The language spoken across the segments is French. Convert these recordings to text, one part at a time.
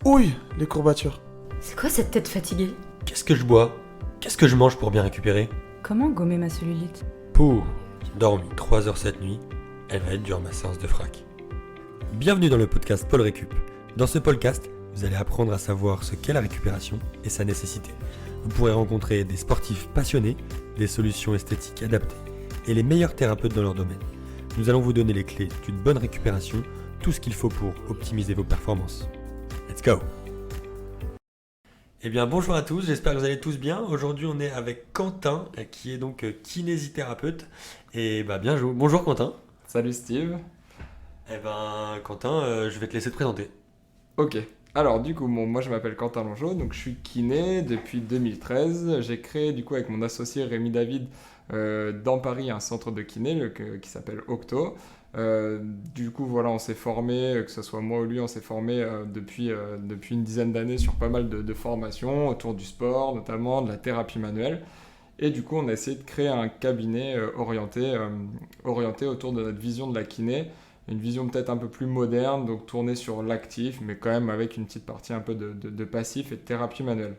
Ouille, les courbatures. C'est quoi cette tête fatiguée? Qu'est-ce que je bois? Qu'est-ce que je mange pour bien récupérer? Comment gommer ma cellulite? Pouh, j'ai dormi 3 heures cette nuit. Elle va être dure ma séance de frac. Bienvenue dans le podcast Paul Récup. Dans ce podcast, vous allez apprendre à savoir ce qu'est la récupération et sa nécessité. Vous pourrez rencontrer des sportifs passionnés, des solutions esthétiques adaptées et les meilleurs thérapeutes dans leur domaine. Nous allons vous donner les clés d'une bonne récupération, tout ce qu'il faut pour optimiser vos performances. Let's go! Eh bien bonjour à tous, j'espère que vous allez tous bien. Aujourd'hui on est avec Quentin qui est donc kinésithérapeute. Et bien joué. Bonjour Quentin. Salut Steve. Eh ben Quentin, je vais te laisser te présenter. Ok, alors du coup, moi je m'appelle Quentin Longeau, donc je suis kiné depuis 2013. J'ai créé du coup avec mon associé Rémi David dans Paris un centre de kiné qui s'appelle Octo. Du coup voilà, on s'est formé, que ce soit moi ou lui, on s'est formé depuis une dizaine d'années sur pas mal de formations autour du sport, notamment de la thérapie manuelle. Et du coup, on a essayé de créer un cabinet orienté autour de notre vision de la kiné. Une vision peut-être un peu plus moderne, donc tournée sur l'actif, mais quand même avec une petite partie un peu de passif et de thérapie manuelle.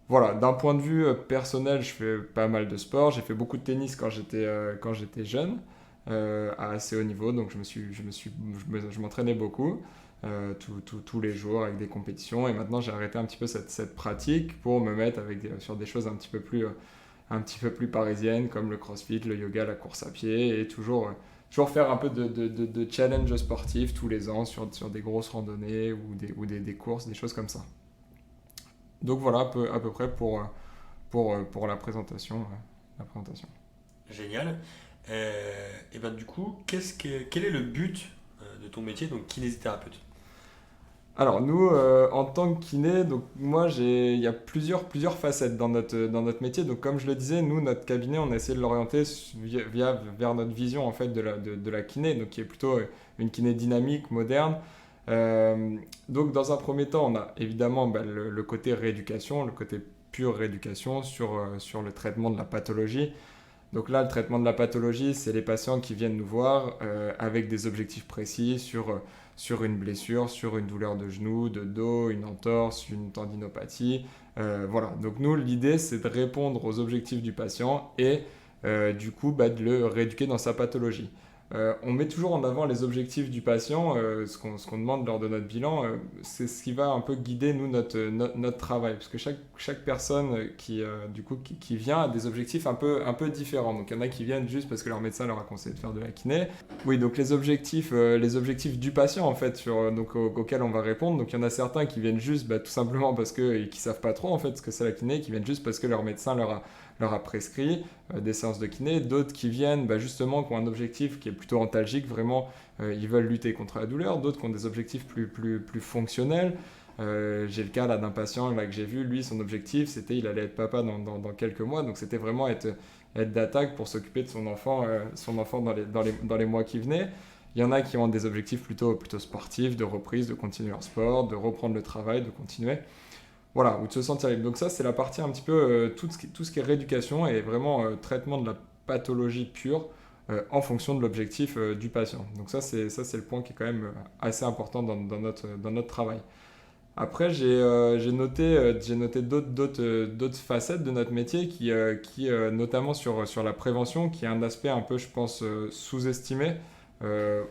Voilà, d'un point de vue personnel, je fais pas mal de sport. J'ai fait beaucoup de tennis quand j'étais jeune, à assez haut niveau, donc je m'entraînais beaucoup, tous les jours avec des compétitions. Et maintenant, j'ai arrêté un petit peu cette pratique pour me mettre sur des choses un petit peu plus parisiennes, comme le crossfit, le yoga, la course à pied, et toujours faire un peu de challenge sportif tous les ans sur des grosses randonnées ou des courses, des choses comme ça. Donc voilà à peu près pour la présentation. Génial. Et ben du coup, quel est le but de ton métier, donc kinésithérapeute? Alors nous, en tant que kiné, donc moi il y a plusieurs facettes dans notre métier. Donc comme je le disais, nous notre cabinet, on a essayé de l'orienter vers notre vision en fait de la kiné, donc qui est plutôt une kiné dynamique, moderne. Donc dans un premier temps, on a évidemment le côté rééducation, le côté pure rééducation sur le traitement de la pathologie. Donc là, le traitement de la pathologie, c'est les patients qui viennent nous voir avec des objectifs précis sur une blessure, sur une douleur de genou, de dos, une entorse, une tendinopathie. Voilà, donc nous, l'idée, c'est de répondre aux objectifs du patient et du coup, de le rééduquer dans sa pathologie. On met toujours en avant les objectifs du patient, ce qu'on demande lors de notre bilan, c'est ce qui va un peu guider nous notre travail, parce que chaque personne qui vient a des objectifs un peu différents. Donc il y en a qui viennent juste parce que leur médecin leur a conseillé de faire de la kiné. Oui, donc les objectifs du patient en fait, auxquels on va répondre. Donc il y en a certains qui viennent juste tout simplement parce qu'ils ne savent pas trop en fait ce que c'est la kiné, qui viennent juste parce que leur médecin leur a prescrit des séances de kiné, d'autres qui viennent justement qui ont un objectif qui est plutôt antalgique, vraiment ils veulent lutter contre la douleur, d'autres qui ont des objectifs plus fonctionnels. J'ai le cas là d'un patient là, que j'ai vu, lui son objectif c'était il allait être papa dans quelques mois, donc c'était vraiment être d'attaque pour s'occuper de son enfant dans les mois qui venaient. Il y en a qui ont des objectifs plutôt sportifs, de reprise, de continuer leur sport, de reprendre le travail, de continuer. Voilà, ou de se sentir libre. Donc ça, c'est la partie un petit peu, tout ce qui est rééducation et vraiment traitement de la pathologie pure en fonction de l'objectif du patient. Donc ça, c'est le point qui est quand même assez important dans notre travail. Après, j'ai noté d'autres facettes de notre métier qui notamment sur la prévention, qui est un aspect un peu, je pense, sous-estimé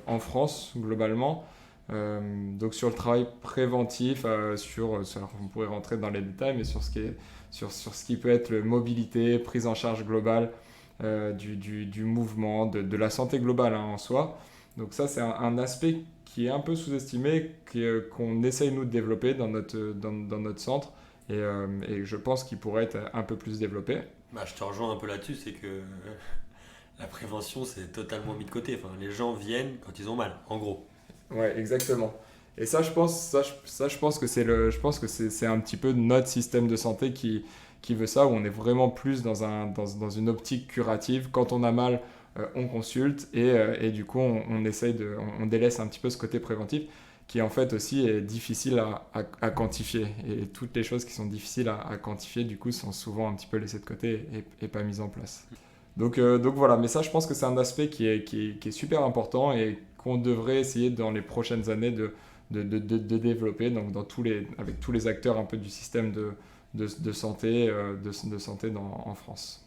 en France, globalement. Donc sur le travail préventif, on pourrait rentrer dans les détails, mais sur ce qui peut être mobilité, prise en charge globale du mouvement, de la santé globale en soi. Donc ça, c'est un aspect qui est un peu sous-estimé, qu'on essaye nous de développer dans notre centre, et je pense qu'il pourrait être un peu plus développé. Je te rejoins un peu là-dessus, c'est que la prévention, c'est totalement mis de côté. Enfin, les gens viennent quand ils ont mal, en gros. Ouais, exactement. Et ça, je pense que c'est un petit peu notre système de santé qui veut ça, où on est vraiment plus dans une optique curative. Quand on a mal, on consulte et du coup, on délaisse un petit peu ce côté préventif qui en fait aussi est difficile à quantifier. Et toutes les choses qui sont difficiles à quantifier, du coup, sont souvent un petit peu laissées de côté et pas mises en place. Donc voilà, mais ça, je pense que c'est un aspect qui est super important et qu'on devrait essayer dans les prochaines années de développer donc avec tous les acteurs un peu du système de santé, en France.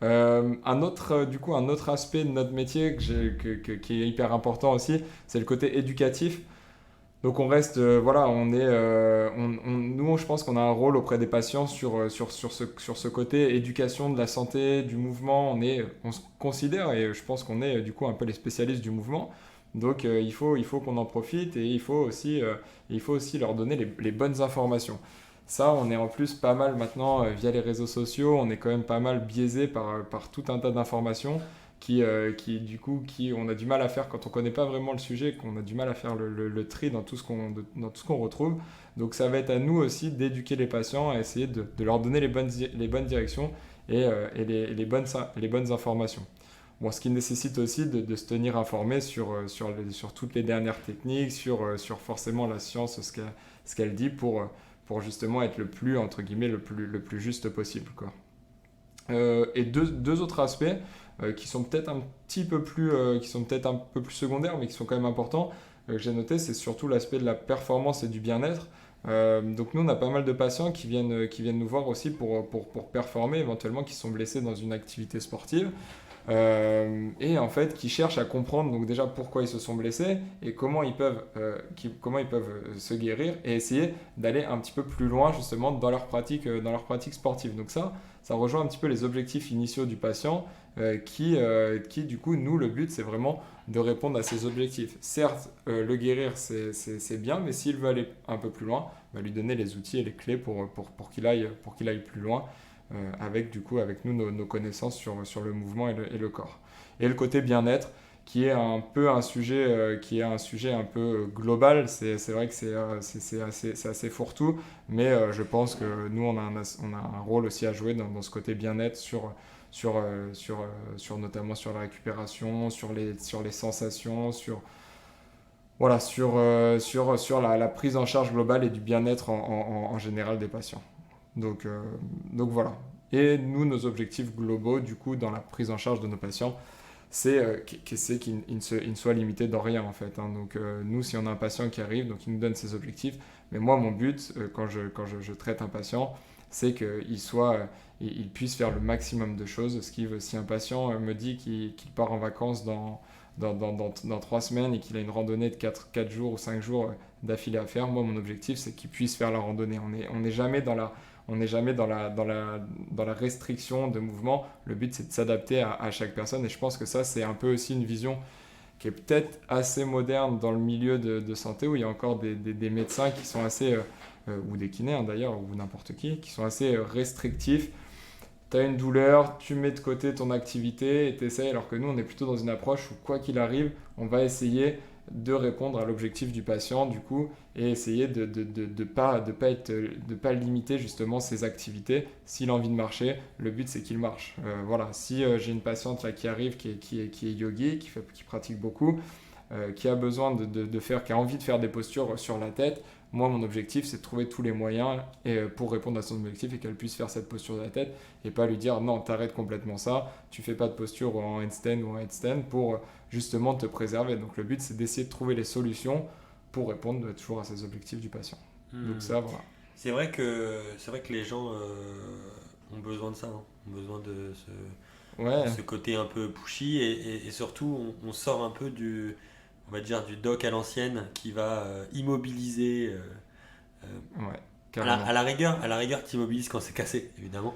Un autre aspect de notre métier qui est hyper important aussi, c'est le côté éducatif. Donc on reste, nous je pense qu'on a un rôle auprès des patients sur ce côté éducation de la santé, du mouvement. On se considère, et je pense qu'on est du coup un peu les spécialistes du mouvement. Donc il faut qu'on en profite, et il faut aussi leur donner les bonnes informations. Ça, on est en plus pas mal maintenant via les réseaux sociaux, on est quand même pas mal biaisé par tout un tas d'informations qui on a du mal à faire quand on connaît pas vraiment le sujet, qu'on a du mal à faire le tri dans tout ce qu'on retrouve. Donc ça va être à nous aussi d'éduquer les patients, à essayer de leur donner les bonnes directions et les bonnes informations. Bon, ce qui nécessite aussi de se tenir informé sur toutes les dernières techniques, sur forcément la science, ce qu'elle dit pour justement être le plus, entre guillemets, le plus juste possible, quoi. Et deux autres aspects qui sont peut-être un peu plus secondaires, mais qui sont quand même importants, que j'ai noté, c'est surtout l'aspect de la performance et du bien-être. Donc nous, on a pas mal de patients qui viennent nous voir aussi pour performer, éventuellement qui sont blessés dans une activité sportive. Et en fait qui cherchent à comprendre donc déjà pourquoi ils se sont blessés et comment ils peuvent se guérir, et essayer d'aller un petit peu plus loin justement dans leur pratique sportive. Donc ça rejoint un petit peu les objectifs initiaux du patient, qui du coup, nous, le but c'est vraiment de répondre à ces objectifs. Certes, le guérir c'est bien, mais s'il veut aller un peu plus loin, lui donner les outils et les clés pour qu'il aille plus loin, avec nous nos connaissances sur le mouvement et le corps. Et le côté bien-être, qui est un peu un sujet un peu global. C'est vrai que c'est assez fourre-tout, mais je pense que nous on a un rôle aussi à jouer dans ce côté bien-être notamment sur la récupération, sur les sensations, sur la prise en charge globale et du bien-être en général des patients. Donc voilà. Et nous, nos objectifs globaux, du coup, dans la prise en charge de nos patients, c'est qu'ils ne soient limités dans rien, en fait. Donc nous, si on a un patient qui arrive, donc il nous donne ses objectifs. Mais moi, mon but, quand je traite un patient, c'est qu'il puisse faire le maximum de choses. Si un patient me dit qu'il part en vacances dans 3 semaines et qu'il a une randonnée de 4 jours ou 5 jours d'affilée à faire, moi, mon objectif, c'est qu'il puisse faire la randonnée. On n'est jamais dans la restriction de mouvement. Le but, c'est de s'adapter à chaque personne. Et je pense que ça, c'est un peu aussi une vision qui est peut-être assez moderne dans le milieu de santé, où il y a encore des médecins qui sont assez, ou des kinés d'ailleurs, ou n'importe qui sont assez restrictifs. Tu as une douleur, tu mets de côté ton activité et tu essaies, alors que nous, on est plutôt dans une approche où, quoi qu'il arrive, on va essayer de répondre à l'objectif du patient, du coup, et essayer de pas limiter justement ses activités. S'il a envie de marcher, le but c'est qu'il marche. Voilà. Si j'ai une patiente là qui arrive, qui est yogi, qui pratique beaucoup, qui a besoin qui a envie de faire des postures sur la tête, moi mon objectif c'est de trouver tous les moyens pour répondre à son objectif et qu'elle puisse faire cette posture de la tête, et pas lui dire non, t'arrêtes complètement ça, tu fais pas de posture en handstand ou en headstand pour justement te préserver. Donc le but c'est d'essayer de trouver les solutions pour répondre toujours à ces objectifs du patient. Donc ça, voilà. C'est vrai que les gens ont besoin de ça, ont besoin de ce côté un peu pushy, et surtout on sort un peu on va dire du doc à l'ancienne qui va immobiliser. À la rigueur t'immobilises quand c'est cassé, évidemment.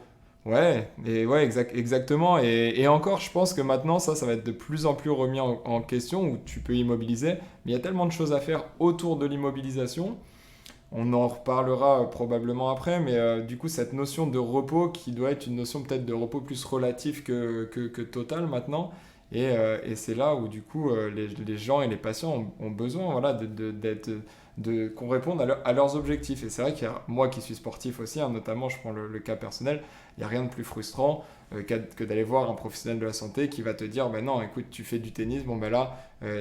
Exactement. Et encore, je pense que maintenant, ça va être de plus en plus remis en question, où tu peux immobiliser. Mais il y a tellement de choses à faire autour de l'immobilisation. On en reparlera probablement après, mais du coup, cette notion de repos, qui doit être une notion peut-être de repos plus relatif que total maintenant. Et c'est là où, du coup, les gens et les patients ont besoin, voilà, qu'on réponde à leurs objectifs. Et c'est vrai qu'il y a moi qui suis sportif aussi, notamment, je prends le cas personnel, il n'y a rien de plus frustrant que d'aller voir un professionnel de la santé qui va te dire non, écoute, tu fais du tennis, là,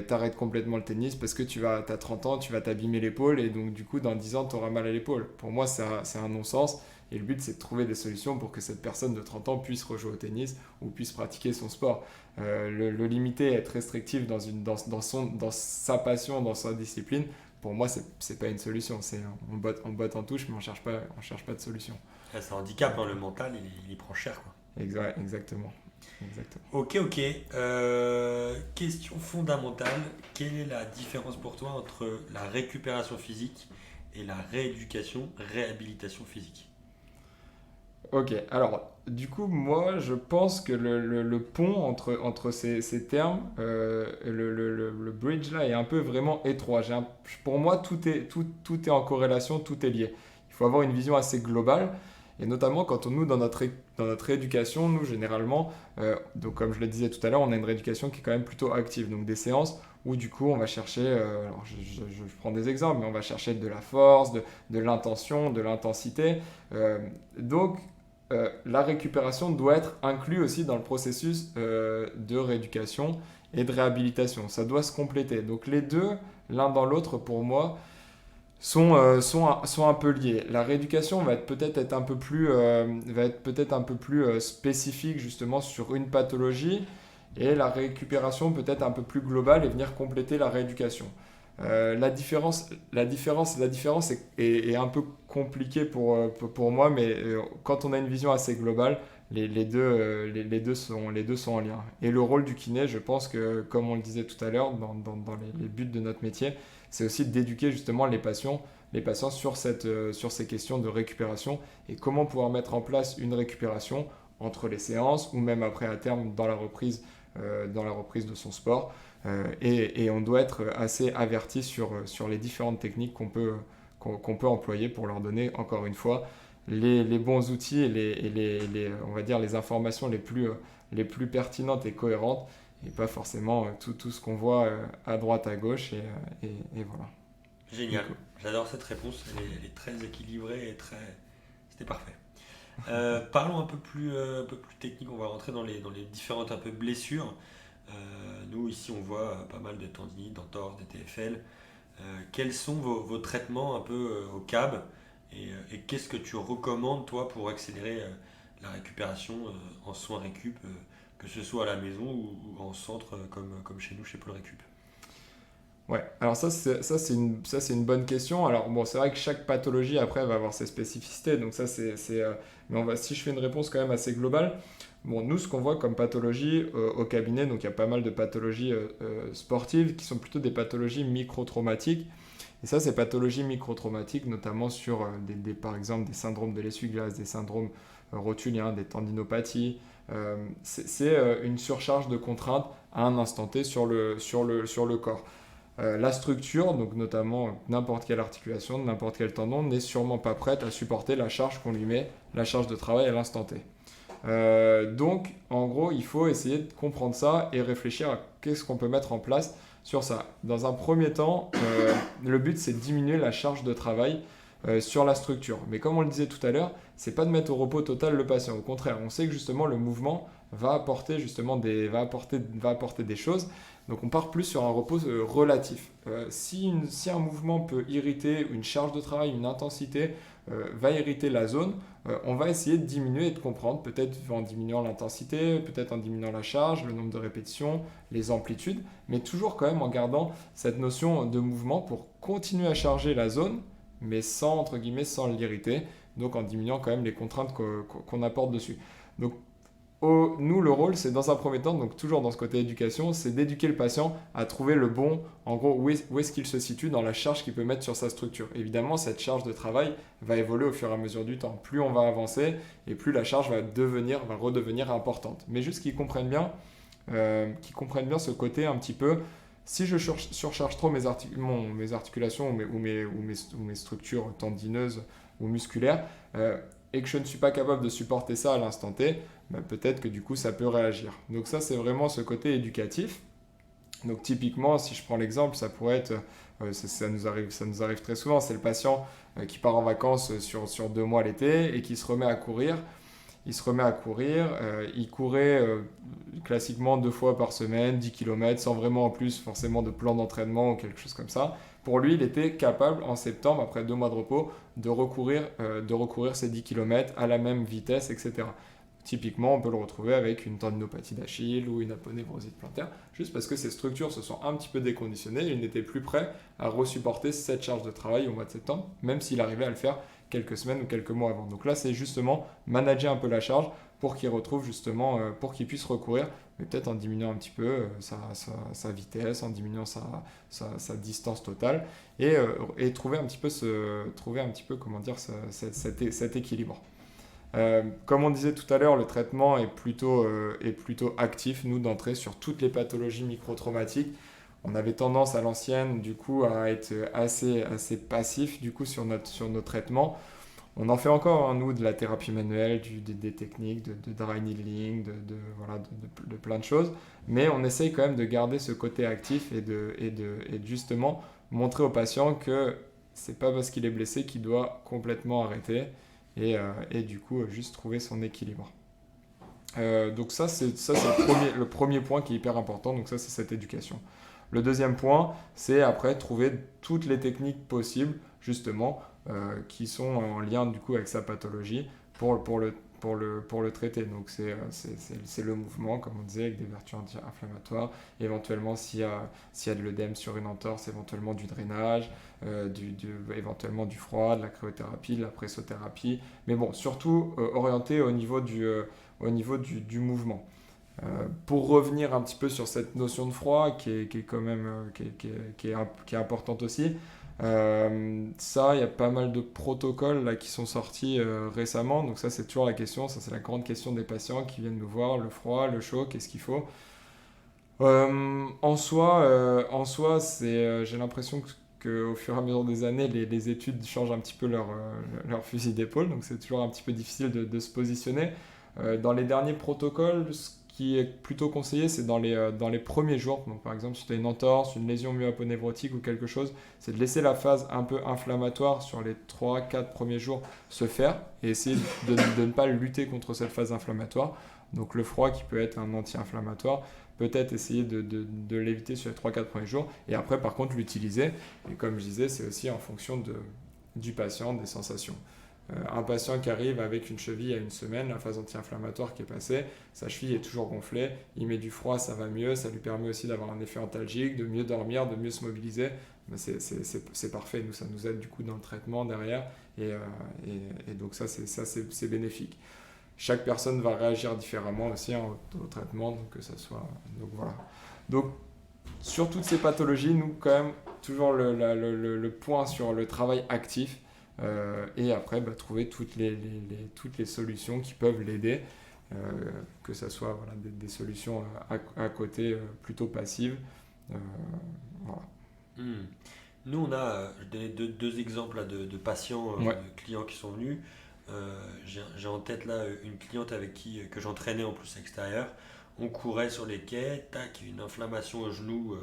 t'arrêtes complètement le tennis parce que t'as 30 ans, tu vas t'abîmer l'épaule, et donc du coup, dans 10 ans, tu auras mal à l'épaule. Pour moi, c'est un non-sens. Et le but, c'est de trouver des solutions pour que cette personne de 30 ans puisse rejouer au tennis ou puisse pratiquer son sport. Le limiter, être restrictif dans sa passion, dans sa discipline, pour moi, c'est pas une solution. On botte en touche, mais on cherche pas de solution. Ah, c'est un handicap, hein, le mental, il prend cher, quoi. Exactement. Ok. Question fondamentale. Quelle est la différence pour toi entre la récupération physique et la réhabilitation physique? Ok, alors du coup, moi je pense que le pont entre ces termes, le bridge là est un peu vraiment étroit. Pour moi, tout est en corrélation, tout est lié. Il faut avoir une vision assez globale, et notamment quand nous, dans notre rééducation, nous généralement, donc comme je le disais tout à l'heure, on a une rééducation qui est quand même plutôt active. Donc des séances où du coup on va chercher, alors je prends des exemples, mais on va chercher de la force, de l'intention, de l'intensité. Donc la récupération doit être inclue aussi dans le processus de rééducation et de réhabilitation. Ça doit se compléter. Donc les deux, l'un dans l'autre, pour moi, sont un peu liés. La rééducation va être peut-être un peu plus spécifique justement sur une pathologie, et la récupération peut-être un peu plus globale et venir compléter la rééducation. La différence est un peu compliquée pour moi, mais quand on a une vision assez globale, les deux sont en lien. Et le rôle du kiné, je pense que, comme on le disait tout à l'heure, dans les buts de notre métier, c'est aussi d'éduquer justement les patients sur ces questions de récupération et comment pouvoir mettre en place une récupération entre les séances ou même après à terme dans la reprise de son sport. Et on doit être assez averti sur les différentes techniques qu'on peut employer pour leur donner, encore une fois, les bons outils et on va dire les informations les plus pertinentes et cohérentes, et pas forcément tout ce qu'on voit à droite, à gauche, et voilà. Génial, j'adore cette réponse, elle est très équilibrée et c'était parfait. Parlons un peu plus technique, on va rentrer dans les différentes un peu blessures. Nous ici on voit pas mal de tendinites, d'entorses, des TFL. Quels sont vos traitements un peu au CAB, et qu'est-ce que tu recommandes toi pour accélérer la récupération en soins récup, que ce soit à la maison ou en centre comme chez nous chez Pôle Récup? Ouais, alors c'est une bonne question. Alors bon, c'est vrai que chaque pathologie après va avoir ses spécificités, donc mais si je fais une réponse quand même assez globale, bon, nous ce qu'on voit comme pathologie au cabinet, donc il y a pas mal de pathologies sportives qui sont plutôt des pathologies micro-traumatiques. Et ça, ces pathologies micro-traumatiques, notamment sur par exemple des syndromes de l'essuie-glace, des syndromes rotuliens, des tendinopathies, c'est une surcharge de contraintes à un instant T sur le corps. La structure, donc notamment n'importe quelle articulation, n'importe quel tendon, n'est sûrement pas prête à supporter la charge qu'on lui met, la charge de travail à l'instant T. Donc, en gros, il faut essayer de comprendre ça et réfléchir à qu'est-ce qu'on peut mettre en place sur ça. Dans un premier temps, le but, c'est de diminuer la charge de travail sur la structure. Mais comme on le disait tout à l'heure, c'est pas de mettre au repos total le patient. Au contraire, on sait que justement le mouvement va apporter des choses. Donc on part plus sur un repos relatif. Si un mouvement peut irriter, une charge de travail, une intensité va irriter la zone, on va essayer de diminuer et de comprendre, peut-être en diminuant l'intensité, peut-être en diminuant la charge, le nombre de répétitions, les amplitudes, mais toujours quand même en gardant cette notion de mouvement pour continuer à charger la zone, mais sans l'irriter, donc en diminuant quand même les contraintes qu'on apporte dessus. Donc nous, le rôle, c'est dans un premier temps, donc toujours dans ce côté éducation, c'est d'éduquer le patient à trouver le bon, en gros, où est-ce qu'il se situe dans la charge qu'il peut mettre sur sa structure. Évidemment, cette charge de travail va évoluer au fur et à mesure du temps. Plus on va avancer, et plus la charge va redevenir importante. Mais juste qu'ils comprennent bien ce côté un petit peu. Si je surcharge trop mes articulations ou mes structures tendineuses ou musculaires, et que je ne suis pas capable de supporter ça à l'instant T, peut-être que du coup ça peut réagir. Donc ça, c'est vraiment ce côté éducatif. Donc typiquement, si je prends l'exemple, ça pourrait être, ça nous arrive très souvent, c'est le patient qui part en vacances sur 2 mois l'été et qui se remet à courir. Il courait classiquement 2 fois par semaine, 10 km, sans vraiment en plus forcément de plan d'entraînement ou quelque chose comme ça. Pour lui, il était capable en septembre, après 2 mois de repos, de recourir ces 10 km à la même vitesse, etc. Typiquement, on peut le retrouver avec une tendinopathie d'Achille ou une aponevrosite plantaire, juste parce que ces structures se sont un petit peu déconditionnées et il n'était plus prêt à resupporter cette charge de travail au mois de septembre, même s'il arrivait à le faire quelques semaines ou quelques mois avant. Donc là, c'est justement manager un peu la charge pour qu'il retrouve justement, pour qu'il puisse recourir, mais peut-être en diminuant un petit peu sa vitesse, en diminuant sa distance totale, et trouver un petit peu comment dire, cet équilibre. Comme on disait tout à l'heure, le traitement est plutôt actif, nous, d'entrée sur toutes les pathologies microtraumatiques. On avait tendance à l'ancienne, du coup, à être assez passif, du coup, sur nos traitements. On en fait encore, hein, nous, de la thérapie manuelle, des techniques de dry needling, de plein de choses. Mais on essaye quand même de garder ce côté actif et de justement montrer au patient que c'est pas parce qu'il est blessé qu'il doit complètement arrêter et du coup, juste trouver son équilibre. Donc ça, c'est le premier point qui est hyper important. Donc ça, c'est cette éducation. Le deuxième point, c'est après trouver toutes les techniques possibles, justement, qui sont en lien du coup avec sa pathologie pour le traiter. Donc c'est le mouvement, comme on disait, avec des vertus anti-inflammatoires. Éventuellement, s'il y a de l'œdème sur une entorse, éventuellement du drainage, éventuellement du froid, de la cryothérapie, de la pressothérapie. Mais bon, surtout orienté au niveau du mouvement. Pour revenir un petit peu sur cette notion de froid qui est quand même qui est importante aussi, ça, il y a pas mal de protocoles là, qui sont sortis récemment. Donc ça, c'est toujours la question, ça c'est la grande question des patients qui viennent nous voir, le froid, le chaud, qu'est-ce qu'il faut. En soi j'ai l'impression qu'au fur et à mesure des années, les études changent un petit peu leur fusil d'épaule, donc c'est toujours un petit peu difficile de se positionner. Dans les derniers protocoles, ce qui est plutôt conseillé, c'est dans les premiers jours. Donc, par exemple, si tu as une entorse, une lésion myoaponévrotique ou quelque chose, c'est de laisser la phase un peu inflammatoire sur les 3-4 premiers jours se faire et essayer de ne pas lutter contre cette phase inflammatoire. Donc, le froid qui peut être un anti-inflammatoire, peut-être essayer de l'éviter sur les 3-4 premiers jours et après, par contre, l'utiliser. Et comme je disais, c'est aussi en fonction du patient, des sensations. Un patient qui arrive avec une cheville à une semaine, la phase anti-inflammatoire qui est passée, sa cheville est toujours gonflée, il met du froid, ça va mieux, ça lui permet aussi d'avoir un effet antalgique, de mieux dormir, de mieux se mobiliser. Ben c'est parfait, nous, ça nous aide du coup dans le traitement derrière et donc ça c'est bénéfique. Chaque personne va réagir différemment aussi au traitement, donc que ça soit... Donc voilà. Donc sur toutes ces pathologies, nous quand même, toujours le point sur le travail actif, et après trouver toutes les solutions qui peuvent l'aider, que ce soit voilà, des solutions à côté plutôt passives. Voilà. Nous, on a deux exemples là, de patients, Ouais. de clients qui sont venus. J'ai en tête là une cliente avec que j'entraînais en plus à l'extérieur. On courait sur les quais, tac, une inflammation au genou.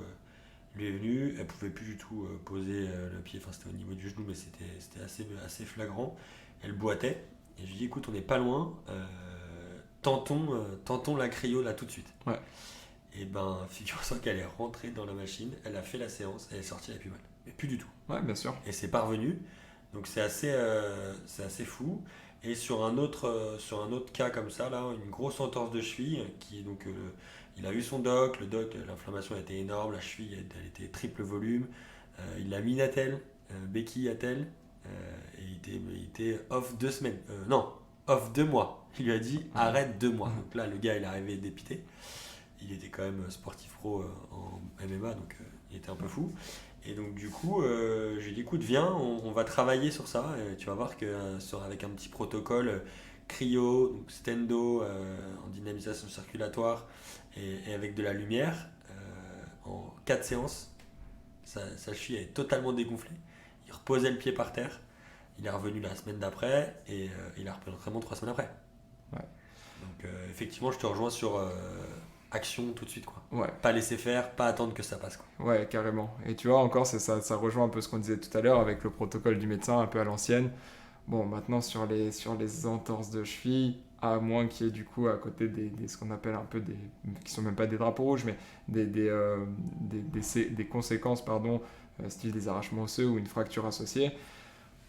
Lui est venue, elle pouvait plus du tout poser le pied, enfin c'était au niveau du genou, mais c'était assez flagrant. Elle boitait, et je lui ai dit écoute, on n'est pas loin, tentons la cryo là tout de suite. Ouais. Et ben, figure-toi qu'elle est rentrée dans la machine, elle a fait la séance, elle est sortie, elle n'a plus mal. Mais plus du tout. Ouais, bien sûr. Et c'est parvenu, donc c'est assez fou. Et sur un autre cas comme ça, là, une grosse entorse de cheville, qui est donc il a eu son doc, l'inflammation était énorme, la cheville elle était triple volume, il a mis une attelle, béquille attelle, et il était off 2 semaines, non, off 2 mois. Il lui a dit arrête 2 mois. Donc là le gars il est arrivé dépité, il était quand même sportif pro en MMA, donc il était un peu fou. Et donc du coup, je lui ai dit écoute viens, on va travailler sur ça, et tu vas voir que avec un petit protocole cryo, donc stendo en dynamisation circulatoire et avec de la lumière, en 4 séances, sa cheville est totalement dégonflée. Il reposait le pied par terre, il est revenu la semaine d'après et il a repris l'entraînement 3 semaines après. Ouais. Donc effectivement, je te rejoins sur action tout de suite, quoi. Ouais. Pas laisser faire, pas attendre que ça passe, quoi. Ouais, carrément. Et tu vois, encore, ça rejoint un peu ce qu'on disait tout à l'heure avec le protocole du médecin, un peu à l'ancienne. Bon, maintenant, sur les entorses de cheville, à moins qu'il y ait du coup à côté ce qu'on appelle un peu qui sont même pas des drapeaux rouges, mais des conséquences, style des arrachements osseux ou une fracture associée,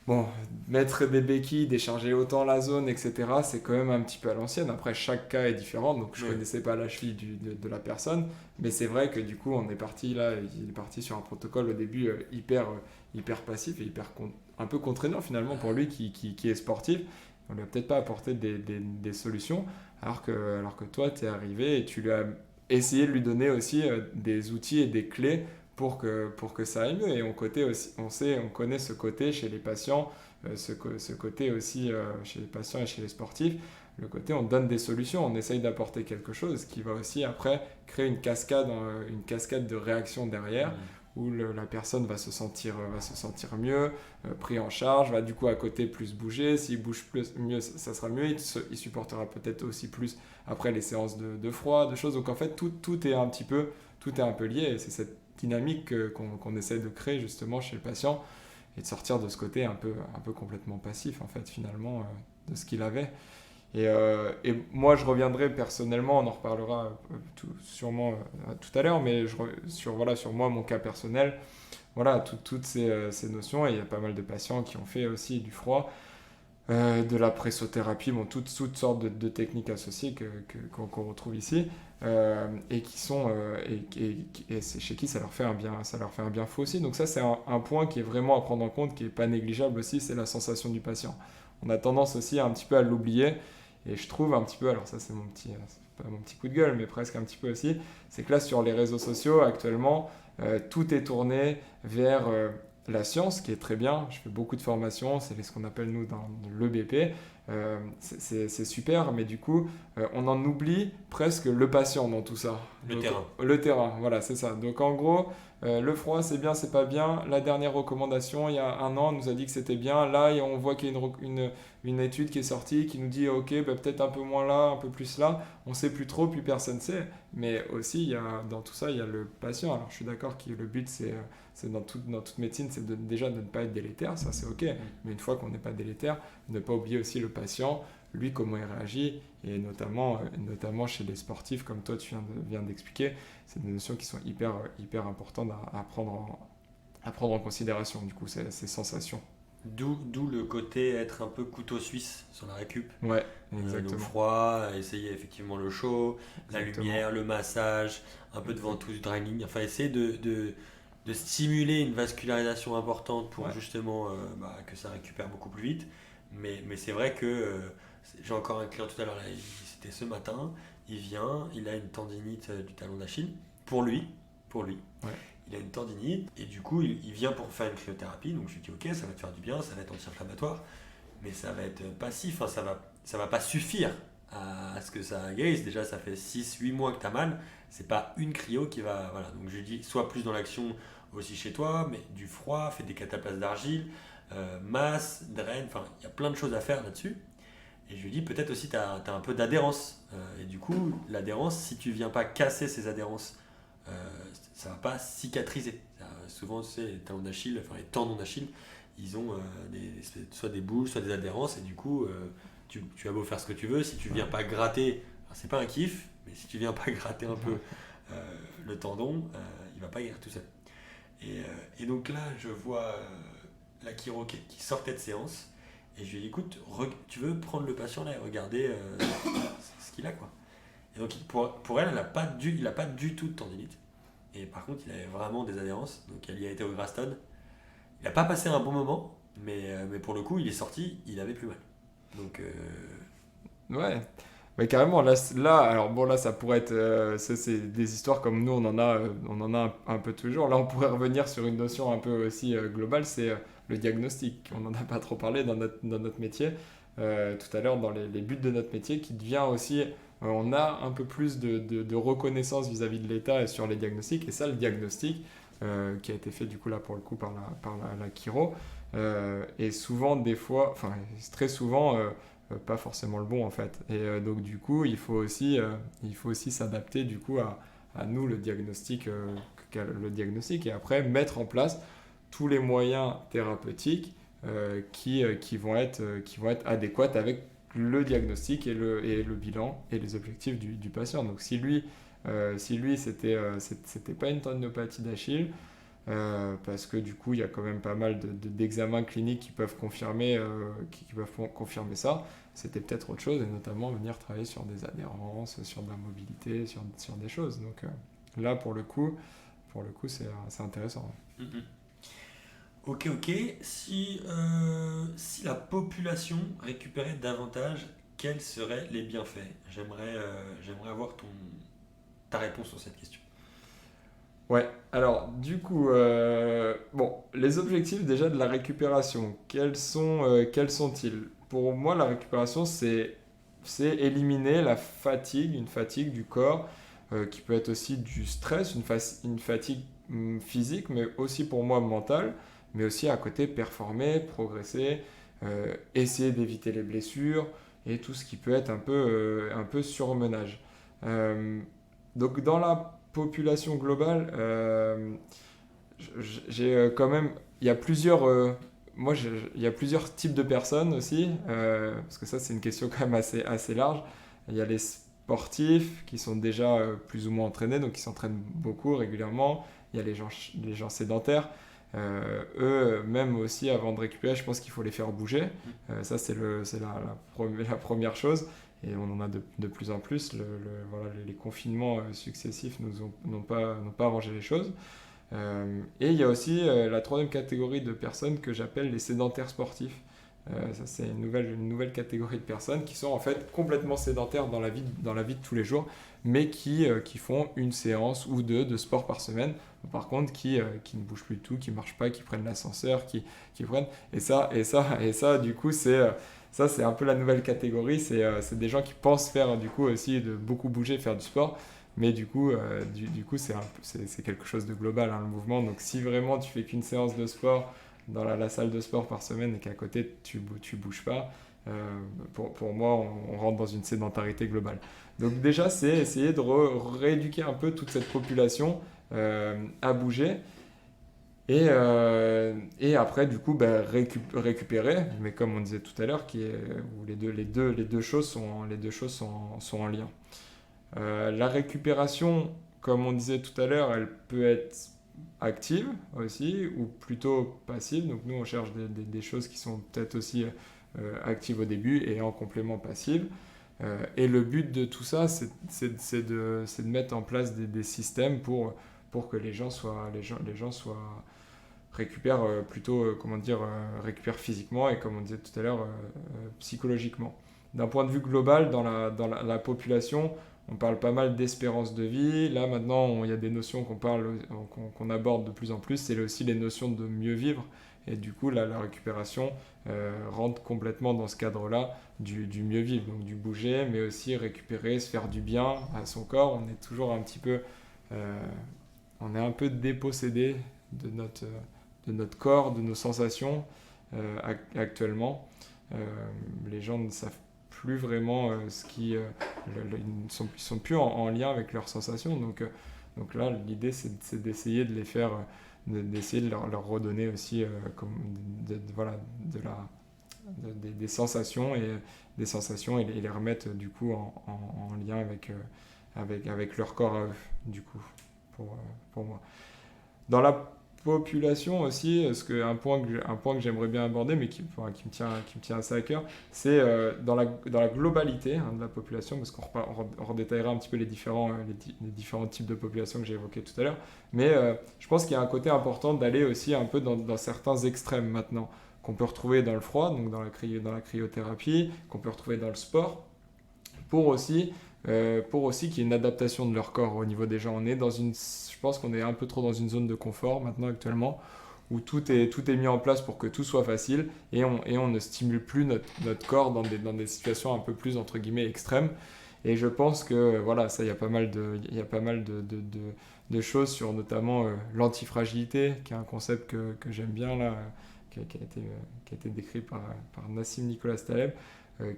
bon, mettre des béquilles, décharger autant la zone, etc., c'est quand même un petit peu à l'ancienne. Après, chaque cas est différent, donc je ne connaissais pas la cheville de la personne. Mais c'est vrai que du coup, il est parti sur un protocole au début hyper passif et un peu contraignant finalement pour lui qui est sportif. On lui a peut-être pas apporté des solutions, alors que toi, tu es arrivé et tu lui as essayé de lui donner aussi des outils et des clés pour que ça aille mieux. Et on connaît ce côté chez les patients, ce côté aussi chez les patients et chez les sportifs, le côté on donne des solutions, on essaye d'apporter quelque chose qui va aussi après créer une cascade de réactions derrière, où la personne va se sentir mieux, pris en charge, va du coup à côté plus bouger, s'il bouge mieux, ça sera mieux, il supportera peut-être aussi plus après les séances de froid, de choses. Donc en fait, tout est un peu lié, et c'est cette dynamique qu'on essaie de créer justement chez le patient, et de sortir de ce côté un peu complètement passif en fait finalement de ce qu'il avait. Et moi je reviendrai personnellement, on en reparlera sûrement tout à l'heure, mais sur moi, mon cas personnel, voilà, toutes ces notions, et il y a pas mal de patients qui ont fait aussi du froid, de la pressothérapie, bon, toutes sortes de techniques associées qu'on retrouve ici, et qui sont et c'est chez qui ça leur fait un bien fou aussi. Donc ça, c'est un point qui est vraiment à prendre en compte, qui est pas négligeable aussi, c'est la sensation du patient. On a tendance aussi un petit peu à l'oublier, et je trouve un petit peu, alors ça c'est pas mon petit coup de gueule, mais presque un petit peu aussi, c'est que là sur les réseaux sociaux actuellement, tout est tourné vers la science, qui est très bien. Je fais beaucoup de formations, c'est ce qu'on appelle nous dans l'EBP. C'est super, mais du coup, on en oublie presque le patient dans tout ça. Le terrain, voilà, c'est ça. Donc en gros, le froid, c'est bien, c'est pas bien. La dernière recommandation, il y a 1 an, on nous a dit que c'était bien. Là, et on voit qu'il y a une étude qui est sortie qui nous dit, ok, bah, peut-être un peu moins là, un peu plus là. On sait plus trop, plus personne sait. Mais aussi, dans tout ça, il y a le patient. Alors, je suis d'accord que le but, c'est dans toute médecine, c'est déjà de ne pas être délétère, ça c'est ok. Mais une fois qu'on n'est pas délétère, ne pas oublier aussi le patient, lui, comment il réagit, et notamment chez les sportifs, comme toi tu viens d'expliquer, c'est des notions qui sont hyper importantes à prendre en considération, du coup, ces sensations. D'où le côté être un peu couteau suisse sur la récup. Ouais, Le exactement. froid, essayer effectivement le chaud, la Exactement. lumière, le massage, un peu de ventouse, draining, enfin essayer de stimuler une vascularisation importante pour justement que ça récupère beaucoup plus vite. Mais c'est vrai que j'ai encore un client tout à l'heure, c'était ce matin, il vient, il a une tendinite du talon d'Achille, pour lui. Ouais. Il a une tendinite et du coup il vient pour faire une cryothérapie, donc je lui dis ok, ça va te faire du bien, ça va être anti-inflammatoire, mais ça va être passif, hein, ça va pas suffire à ce que ça guérisse. Déjà ça fait 6-8 mois que tu as mal, c'est pas une cryo qui va... Voilà, donc je lui dis sois plus dans l'action aussi chez toi, mais du froid, fais des cataplasmes d'argile, masse, draine, enfin il y a plein de choses à faire là-dessus. Et je lui dis peut-être aussi tu as un peu d'adhérence, et du coup l'adhérence, si tu viens pas casser ces adhérences, ça va pas cicatriser. Souvent, tu sais, les talons d'Achille, enfin les tendons d'Achille, ils ont soit des boules, soit des adhérences, et du coup, tu as beau faire ce que tu veux, si tu viens pas gratter, c'est pas un kiff, mais si tu viens pas gratter un peu le tendon, il va pas guérir tout seul. Et donc là, je vois la chiro qui sortait de séance, et je lui dis écoute, tu veux prendre le patient là et regarder ce qu'il a, quoi. Et donc pour elle, il n'a pas du tout de tendinite. Et par contre, il avait vraiment des adhérences. Donc elle y a été au Graston. Il n'a pas passé un bon moment, mais pour le coup, il est sorti, il avait plus mal. Donc Ouais, mais carrément, alors bon, là, ça pourrait être, c'est des histoires comme nous, on en a un peu toujours. Là, on pourrait revenir sur une notion un peu aussi globale, c'est le diagnostic. On n'en a pas trop parlé dans notre métier, tout à l'heure, dans les buts de notre métier, qui devient aussi, on a un peu plus de reconnaissance vis-à-vis de l'État et sur les diagnostics. Et ça, le diagnostic, qui a été fait du coup là pour le coup par la chiro, est souvent des fois, enfin très souvent, pas forcément le bon en fait. Et donc du coup, il faut aussi s'adapter du coup à nous le diagnostic, et après mettre en place tous les moyens thérapeutiques qui vont être adéquats avec le diagnostic et le bilan et les objectifs du patient. Donc si lui c'était pas une tendinopathie d'Achille, parce que du coup, il y a quand même pas mal d'examens cliniques qui peuvent confirmer, confirmer ça. C'était peut-être autre chose, et notamment venir travailler sur des adhérences, sur de la mobilité, sur des choses. Donc là, pour le coup, c'est intéressant. Mhm. Ok. Si la population récupérait davantage, quels seraient les bienfaits? J'aimerais avoir ta réponse sur cette question. Ouais, alors du coup, bon, les objectifs déjà de la récupération, quels sont-ils? Pour moi, la récupération, c'est éliminer une fatigue du corps, qui peut être aussi du stress, une fatigue physique, mais aussi pour moi mentale, mais aussi à côté performer, progresser, essayer d'éviter les blessures et tout ce qui peut être un peu surmenage. Euh, donc dans la population globale, j'ai quand même, il y a plusieurs, il y a plusieurs types de personnes aussi, parce que ça c'est une question quand même assez large. Il y a les sportifs qui sont déjà plus ou moins entraînés, donc qui s'entraînent beaucoup régulièrement. Il y a les gens sédentaires. Eux, même aussi avant de récupérer, je pense qu'il faut les faire bouger. Ça c'est la première chose. Et on en a de plus en plus. Voilà, les confinements successifs n'ont pas arrangé les choses. Et il y a aussi la troisième catégorie de personnes que j'appelle les sédentaires sportifs. Ça, c'est une nouvelle catégorie de personnes qui sont en fait complètement sédentaires dans la vie de tous les jours, mais qui font une séance ou deux de sport par semaine. Par contre, qui ne bougent plus du tout, qui ne marchent pas, qui prennent l'ascenseur, qui prennent... Et ça, du coup, ça, c'est un peu la nouvelle catégorie. C'est des gens qui pensent faire, du coup, aussi de beaucoup bouger, faire du sport. Mais du coup, c'est quelque chose de global, hein, le mouvement. Donc, si vraiment tu fais qu'une séance de sport dans la salle de sport par semaine et qu'à côté tu bouges pas, pour moi, on rentre dans une sédentarité globale. Donc déjà, c'est essayer de rééduquer un peu toute cette population à bouger. Et après, du coup, récupérer, mais comme on disait tout à l'heure, où les deux choses sont en lien. La récupération, comme on disait tout à l'heure, elle peut être active aussi, ou plutôt passive. Donc nous, on cherche des choses qui sont peut-être aussi actives au début et en complément passive. Et le but de tout ça, c'est de mettre en place des systèmes pour que les gens récupèrent récupèrent physiquement et, comme on disait tout à l'heure, psychologiquement. D'un point de vue global, dans la population, on parle pas mal d'espérance de vie. Là, maintenant, il y a des notions qu'on aborde de plus en plus. C'est aussi les notions de mieux vivre. Et du coup, là, la récupération rentre complètement dans ce cadre-là du mieux vivre. Donc, du bouger, mais aussi récupérer, se faire du bien à son corps. On est toujours un petit peu... on est un peu dépossédé de notre corps, de nos sensations actuellement. Les gens ne savent plus vraiment ils ne sont plus en lien avec leurs sensations. Donc là, l'idée, c'est d'essayer de les faire, d'essayer de leur redonner aussi des sensations et les remettre du coup en lien avec leur corps à eux, du coup, pour moi. Dans la population aussi, un point que j'aimerais bien aborder, mais qui me tient assez à cœur, c'est dans la globalité, hein, de la population, parce qu'on redétaillera un petit peu les différents types de populations que j'ai évoqués tout à l'heure. Mais je pense qu'il y a un côté important d'aller aussi un peu dans certains extrêmes maintenant, qu'on peut retrouver dans le froid, donc dans la cryothérapie, qu'on peut retrouver dans le sport, pour aussi qu'il y ait une adaptation de leur corps au niveau des gens. Je pense qu'on est un peu trop dans une zone de confort maintenant actuellement, où tout est mis en place pour que tout soit facile, et on ne stimule plus notre corps dans des situations un peu plus entre guillemets extrêmes. Et je pense que voilà, ça, il y a pas mal de choses sur notamment l'antifragilité, qui est un concept que j'aime bien là, qui a été décrit par Nassim Nicolas Taleb.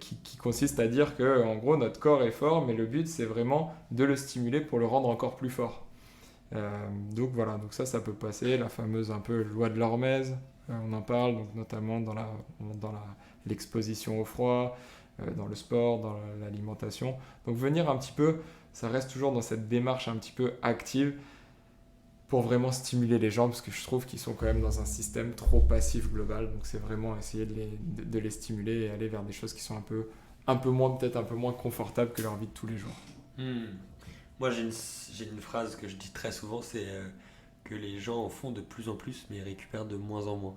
Qui consiste à dire que en gros notre corps est fort, mais le but c'est vraiment de le stimuler pour le rendre encore plus fort. Donc voilà, donc ça peut passer, la fameuse un peu loi de l'hormèse, on en parle, donc notamment dans l'exposition au froid, dans le sport, dans l'alimentation. Donc venir un petit peu, ça reste toujours dans cette démarche un petit peu active, pour vraiment stimuler les gens, parce que je trouve qu'ils sont quand même dans un système trop passif global. Donc c'est vraiment essayer de les stimuler et aller vers des choses qui sont peut-être un peu moins confortables que leur vie de tous les jours. Moi, j'ai une phrase que je dis très souvent, c'est que les gens en font de plus en plus, mais ils récupèrent de moins en moins.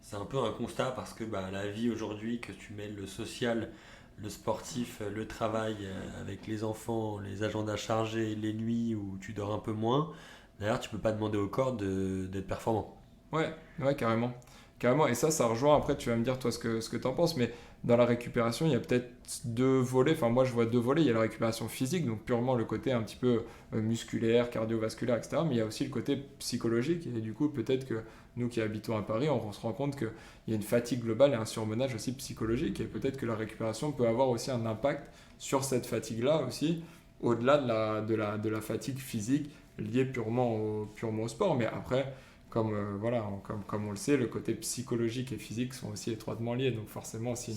C'est un peu un constat parce que la vie aujourd'hui, que tu mêles le social, le sportif, le travail avec les enfants, les agendas chargés, les nuits où tu dors un peu moins, d'ailleurs, tu peux pas demander au corps d'être performant. Ouais, carrément. Carrément, et ça rejoint, après tu vas me dire toi ce que tu en penses, mais dans la récupération, il y a peut-être deux volets, enfin moi je vois deux volets, il y a la récupération physique, donc purement le côté un petit peu musculaire, cardiovasculaire, etc., mais il y a aussi le côté psychologique, et du coup peut-être que nous qui habitons à Paris, on se rend compte qu'il y a une fatigue globale et un surmenage aussi psychologique, et peut-être que la récupération peut avoir aussi un impact sur cette fatigue-là aussi, au-delà de la fatigue physique liée purement au sport, mais après comme on le sait, le côté psychologique et physique sont aussi étroitement liés. Donc forcément, si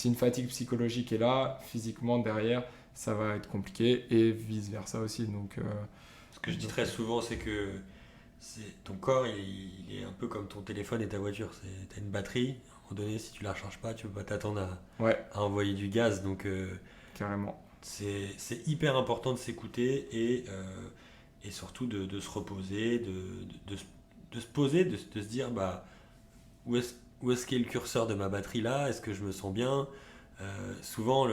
une fatigue psychologique est là, physiquement derrière, ça va être compliqué et vice-versa aussi. Donc, ce que je dis très souvent, c'est que ton corps, il est un peu comme ton téléphone et ta voiture. Tu as une batterie, à un moment donné, si tu la recharges pas, tu peux pas t'attendre à envoyer du gaz. Donc, carrément. C'est hyper important de s'écouter et surtout de se reposer, de se poser, de se dire où est-ce qu'est le curseur de ma batterie là, est-ce que je me sens bien. Souvent,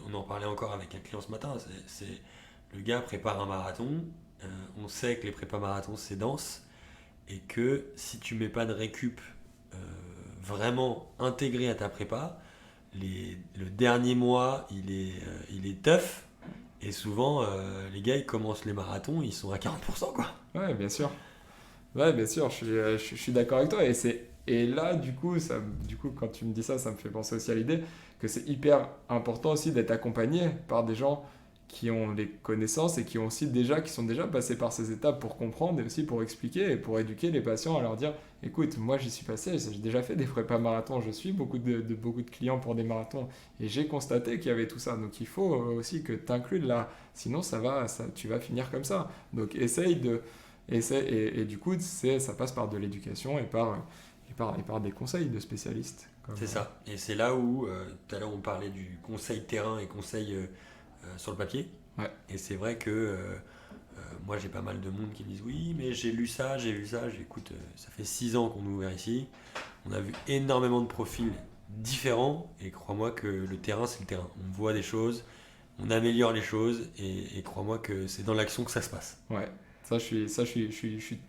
on en parlait encore avec un client ce matin, c'est le gars prépare un marathon, on sait que les prépas marathons c'est dense et que si tu mets pas de récup vraiment intégré à ta prépa, le dernier mois il est tough et souvent les gars ils commencent les marathons, ils sont à 40% quoi. Ouais, bien sûr. Ouais, bien sûr, je suis d'accord avec toi. Et là, du coup, quand tu me dis ça, ça me fait penser aussi à l'idée que c'est hyper important aussi d'être accompagné par des gens qui ont les connaissances et qui sont déjà passés par ces étapes pour comprendre et aussi pour expliquer et pour éduquer les patients à leur dire écoute, moi j'y suis passé, j'ai déjà fait des prépas marathons, je suis beaucoup de clients pour des marathons et j'ai constaté qu'il y avait tout ça. Donc il faut aussi que tu inclues là, sinon tu vas finir comme ça. Donc essaye de. Et du coup, ça passe par de l'éducation et par des conseils de spécialistes. C'est ça. Et c'est là où, tout à l'heure, on parlait du conseil terrain et conseil sur le papier. Ouais. Et c'est vrai que moi, j'ai pas mal de monde qui me disent oui, mais j'ai lu ça, j'ai vu ça. Écoute, ça fait 6 ans qu'on est ouvert ici. On a vu énormément de profils différents. Et crois-moi que le terrain, c'est le terrain. On voit des choses, on améliore les choses. Et crois-moi que c'est dans l'action que ça se passe. Ouais. Je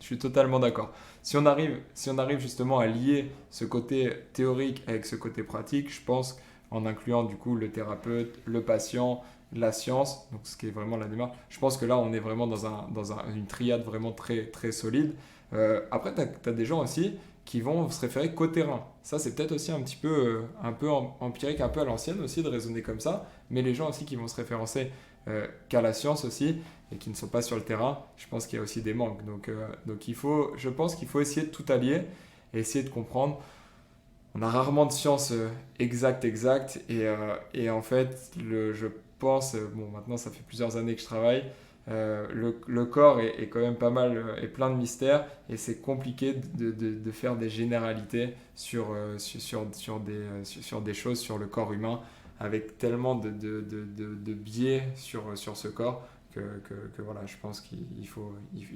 suis totalement d'accord. Si on arrive justement à lier ce côté théorique avec ce côté pratique, je pense en incluant du coup le thérapeute, le patient, la science, donc ce qui est vraiment la démarche, je pense que là on est vraiment dans une triade vraiment très, très solide. Après, tu as des gens aussi qui vont se référer qu'au terrain. Ça, c'est peut-être aussi un peu empirique, un peu à l'ancienne aussi de raisonner comme ça, mais les gens aussi qui vont se référencer qu'à la science aussi et qui ne sont pas sur le terrain, je pense qu'il y a aussi des manques. Donc je pense qu'il faut essayer de tout allier et essayer de comprendre. On a rarement de science exacte et en fait, je pense, maintenant ça fait plusieurs années que je travaille, le corps est quand même pas mal, est plein de mystères et c'est compliqué de faire des généralités sur des choses sur le corps humain avec tellement de biais sur ce corps que voilà, je pense qu'il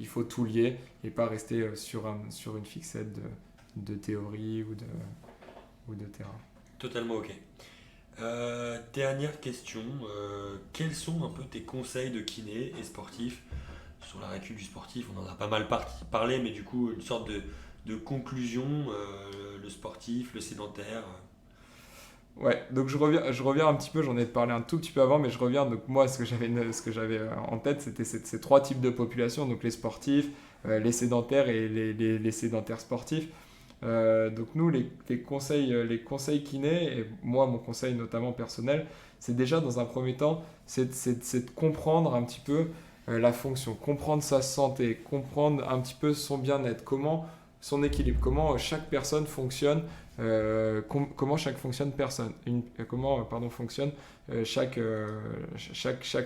faut tout lier et pas rester sur une fixette de théorie ou de terrain. Totalement ok. Dernière question, quels sont un peu tes conseils de kiné et sportif sur la récup du sportif? On en a pas mal parlé, mais du coup une sorte de conclusion, le sportif, le sédentaire. Ouais, donc je reviens un petit peu, j'en ai parlé un tout petit peu avant, mais je reviens, donc moi ce que j'avais en tête, c'était ces 3 types de populations, donc les sportifs, les sédentaires et les sédentaires sportifs. Donc nous, les conseils kinés, et moi mon conseil notamment personnel, c'est déjà dans un premier temps, c'est de comprendre un petit peu la fonction, comprendre sa santé, comprendre un petit peu son bien-être, comment son équilibre, comment chaque personne fonctionne, comment fonctionne chaque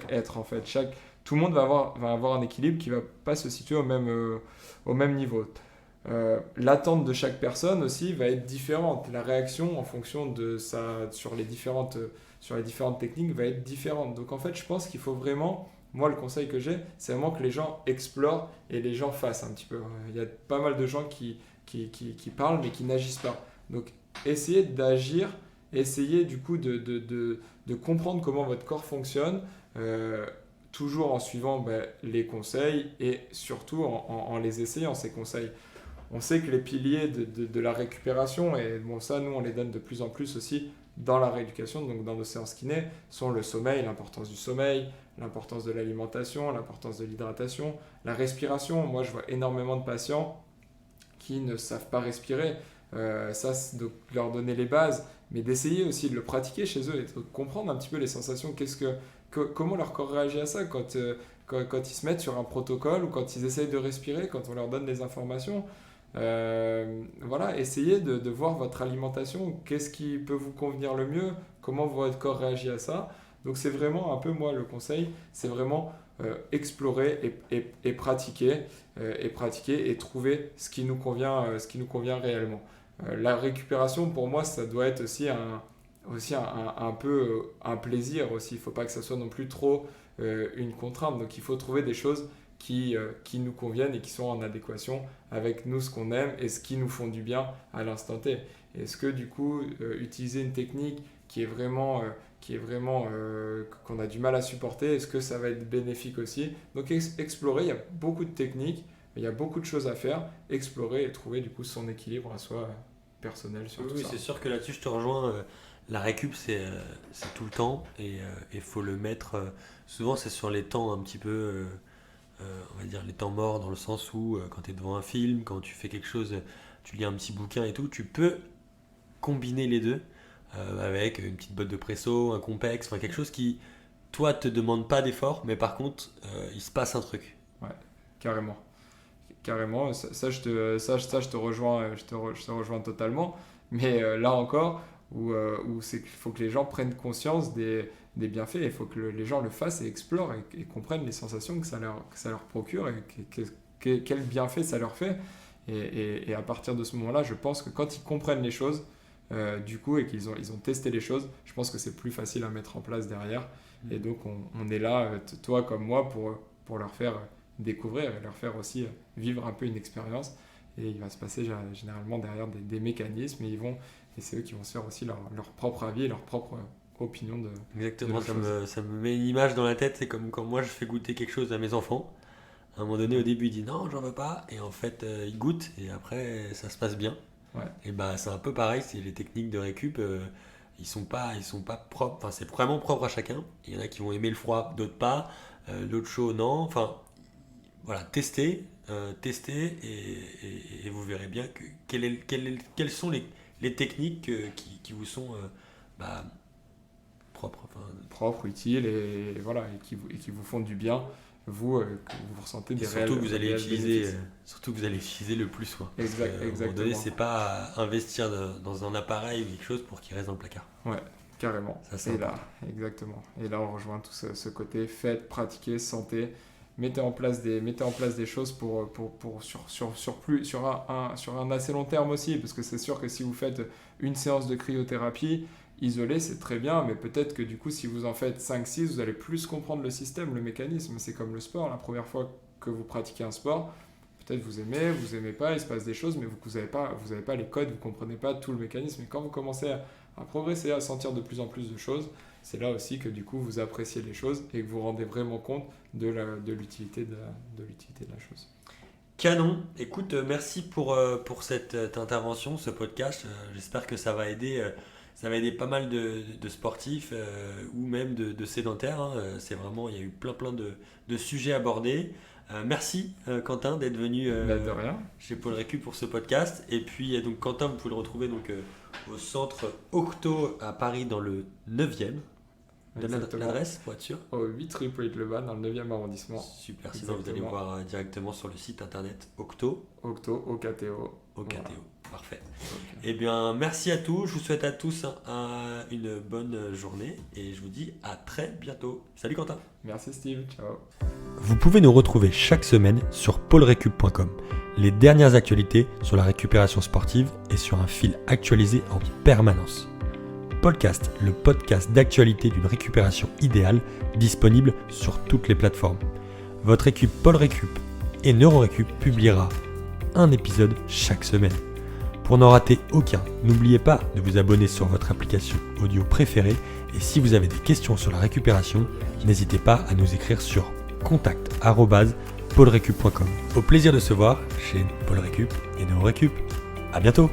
être en fait, tout le monde va avoir un équilibre qui ne va pas se situer au même niveau. L'attente de chaque personne aussi va être différente. La réaction en fonction de ça sur les différentes techniques va être différente. Donc en fait, je pense qu'il faut vraiment, moi le conseil que j'ai, c'est vraiment que les gens explorent et les gens fassent un petit peu. Il y a pas mal de gens qui parlent mais qui n'agissent pas. Donc essayez d'agir, essayez du coup de comprendre comment votre corps fonctionne, toujours en suivant les conseils et surtout en les essayant ces conseils. On sait que les piliers de la récupération, et bon ça nous on les donne de plus en plus aussi dans la rééducation, donc dans nos séances kiné, sont le sommeil, l'importance du sommeil, l'importance de l'alimentation, l'importance de l'hydratation, la respiration. Moi je vois énormément de patients qui ne savent pas respirer, donc leur donner les bases, mais d'essayer aussi de le pratiquer chez eux et de comprendre un petit peu les sensations, comment leur corps réagit à ça quand ils se mettent sur un protocole ou quand ils essayent de respirer, quand on leur donne des informations. Voilà, essayez de voir votre alimentation, qu'est-ce qui peut vous convenir le mieux, comment votre corps réagit à ça. Donc c'est vraiment un peu moi le conseil, c'est vraiment explorer et pratiquer et trouver ce qui nous convient réellement. La récupération pour moi ça doit être aussi un peu un plaisir aussi, il ne faut pas que ça soit non plus trop une contrainte, donc il faut trouver des choses qui nous conviennent et qui sont en adéquation avec nous, ce qu'on aime et ce qui nous font du bien à l'instant T. Est-ce que du coup, utiliser une technique qui est vraiment qu'on a du mal à supporter, est-ce que ça va être bénéfique aussi? Donc explorer, il y a beaucoup de techniques, il y a beaucoup de choses à faire, explorer et trouver du coup son équilibre à soi personnel sur tout ça. Oui, c'est sûr que là-dessus je te rejoins. La récup c'est tout le temps et il faut le mettre. Souvent c'est sur les temps un petit peu. On va dire les temps morts dans le sens où quand tu es devant un film, quand tu fais quelque chose, tu lis un petit bouquin et tout, tu peux combiner les deux avec une petite botte de presso, un Compex, enfin quelque chose qui, toi, te demande pas d'effort, mais par contre, il se passe un truc. Ouais, carrément. Carrément, ça, je te rejoins, je te rejoins totalement. Mais là encore, où c'est qu'il faut que les gens prennent conscience des bienfaits, il faut que les gens le fassent et explorent et comprennent les sensations que ça leur procure et quel bienfait ça leur fait. Et à partir de ce moment-là, je pense que quand ils comprennent les choses, du coup, et qu'ils ont testé les choses, je pense que c'est plus facile à mettre en place derrière. Et donc, on est là, toi comme moi, pour leur faire découvrir et leur faire aussi vivre un peu une expérience. Et il va se passer généralement derrière des mécanismes et c'est eux qui vont se faire aussi leur propre avis et leur propre opinion de. Exactement, de ça me met une image dans la tête. C'est comme quand moi je fais goûter quelque chose à mes enfants. À un moment donné, au début, ils disent non, j'en veux pas. Et en fait, ils goûtent et après, ça se passe bien. Ouais. Et bah, c'est un peu pareil, c'est les techniques de récup. Ils sont pas propres. Enfin, c'est vraiment propre à chacun. Il y en a qui vont aimer le froid, d'autres pas. D'autres chaud, non. Enfin, voilà, testez et vous verrez bien quelles sont les techniques qui vous sont propres. Enfin, propres, utiles et voilà, et qui vous font du bien, que vous ressentez des réels. Surtout que vous allez utiliser le plus soin. Exactement. À un moment donné, c'est pas investir dans un appareil ou quelque chose pour qu'il reste dans le placard. Ouais, carrément. Ça, et là, exactement. Et là, on rejoint tout ce côté faites, pratiquez, santé. Mettez en place des choses sur un assez long terme aussi, parce que c'est sûr que si vous faites une séance de cryothérapie isolée, c'est très bien, mais peut-être que du coup, si vous en faites 5-6, vous allez plus comprendre le système, le mécanisme. C'est comme le sport, la première fois que vous pratiquez un sport, peut-être vous aimez pas, il se passe des choses, mais vous n'avez pas les codes, vous ne comprenez pas tout le mécanisme. Et quand vous commencez à progresser, à sentir de plus en plus de choses, c'est là aussi que du coup vous appréciez les choses et que vous rendez vraiment compte de l'utilité de la chose. Canon, écoute, merci pour cette intervention, ce podcast. J'espère que ça va aider pas mal de sportifs ou même de sédentaires. Hein. C'est vraiment, il y a eu plein de sujets abordés. Merci Quentin d'être venu De rien. chez Pôle Récup pour ce podcast. Et puis donc Quentin, vous pouvez le retrouver donc, au centre Octo à Paris dans le 9e. Donne l'adresse pour être sûr. Au 8 rue Polyte-le-Bas dans le 9e arrondissement. Super, sinon vous allez voir directement sur le site internet Octo. Octo, OKTO. OKTO, voilà. Parfait. Okay. Eh bien, merci à tous. Je vous souhaite à tous une bonne journée et je vous dis à très bientôt. Salut Quentin. Merci Steve, ciao. Vous pouvez nous retrouver chaque semaine sur paulrecup.com. Les dernières actualités sur la récupération sportive et sur un fil actualisé en permanence. Paulcast, le podcast d'actualité d'une récupération idéale, disponible sur toutes les plateformes. Votre équipe Paul Récup et NeuroRécup publiera un épisode chaque semaine. Pour n'en rater aucun, n'oubliez pas de vous abonner sur votre application audio préférée et si vous avez des questions sur la récupération, n'hésitez pas à nous écrire sur contact@paulrecup.com. Au plaisir de se voir chez Paul Récup et NeuroRécup. À bientôt!